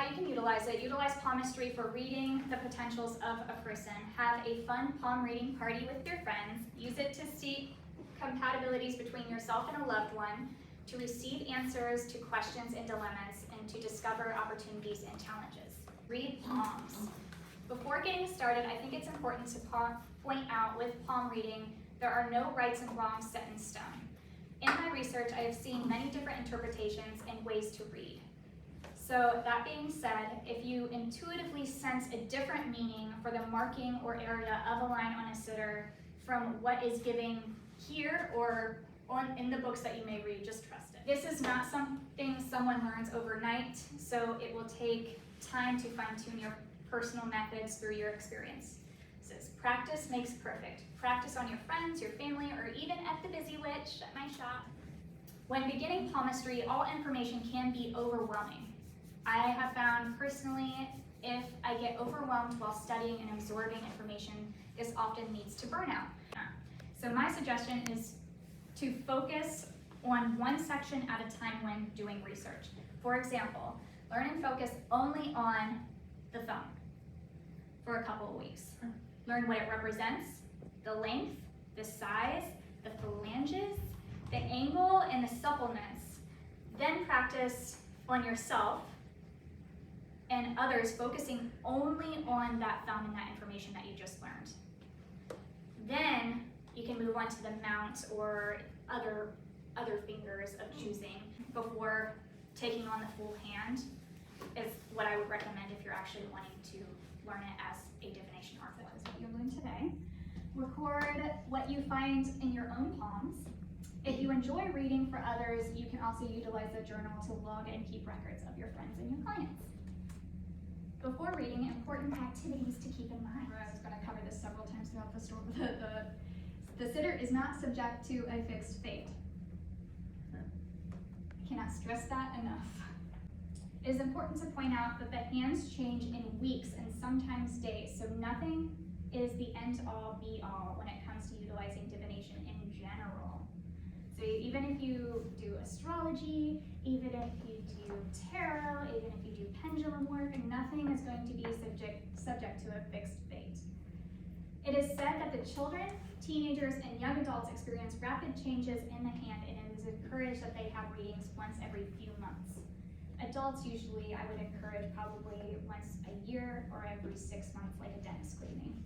you can utilize it. Utilize palmistry for reading the potentials of a person. Have a fun palm reading party with your friends. Use it to seek compatibilities between yourself and a loved one, to receive answers to questions and dilemmas, and to discover opportunities and challenges. Read palms. Before getting started, I think it's important to point out with palm reading, there are no rights and wrongs set in stone. In my research, I have seen many different interpretations and ways to read. So that being said, if you intuitively sense a different meaning for the marking or area of a line on a sitter from what is given here or in the books that you may read, just trust it. This is not something someone learns overnight, so it will take time to fine-tune your personal methods through your experience. It says, practice makes perfect. Practice on your friends, your family, or even at the Busy Witch at my shop. When beginning palmistry, all information can be overwhelming. I have found personally, if I get overwhelmed while studying and absorbing information, this often leads to burnout. So my suggestion is to focus on one section at a time when doing research. For example, learn and focus only on the thumb for a couple of weeks. Learn what it represents, the length, the size, the phalanges, the angle, and the suppleness. Then practice on yourself and others, focusing only on that thumb and that information that you just learned. Then you can move on to the mount or other fingers of choosing before taking on the full hand is what I would recommend if you're actually wanting to learn it as a divination art form. That is what you'll learn today. Record what you find in your own palms. If you enjoy reading for others, you can also utilize a journal to log and keep records of your friends and your clients. Before reading, important activities to keep in mind. I was going to cover this several times throughout the story. The sitter is not subject to a fixed fate. I cannot stress that enough. It is important to point out that the hands change in weeks and sometimes days, so nothing is the end-all, be-all when it comes to utilizing divination in general. So even if you do astrology, even if you do tarot, even if you do pendulum work, nothing is going to be subject to a fixed fate. It is said that the children, teenagers, and young adults experience rapid changes in the hand, and it is encouraged that they have readings once every few months. Adults usually, I would encourage probably once a year or every 6 months, like a dentist cleaning.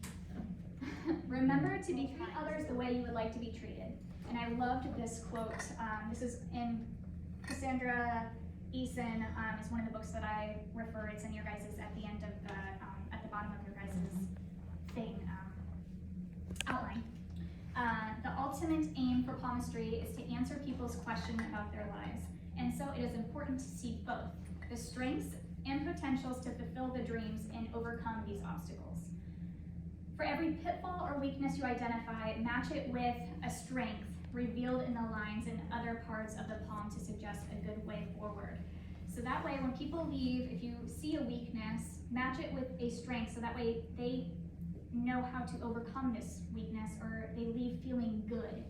Remember to treat others the way you would like to be treated. And I loved this quote. This is in Cassandra Eason. It's one of the books that I refer. It's in your guys' at the end of the at the bottom of your guys' thing outline. The ultimate aim for palmistry is to answer people's questions about their lives. And so it is important to see both the strengths and potentials to fulfill the dreams and overcome these obstacles. For every pitfall or weakness you identify, match it with a strength revealed in the lines and other parts of the palm to suggest a good way forward. So that way, when people leave, if you see a weakness, match it with a strength, so that way they know how to overcome this weakness, or they leave feeling good.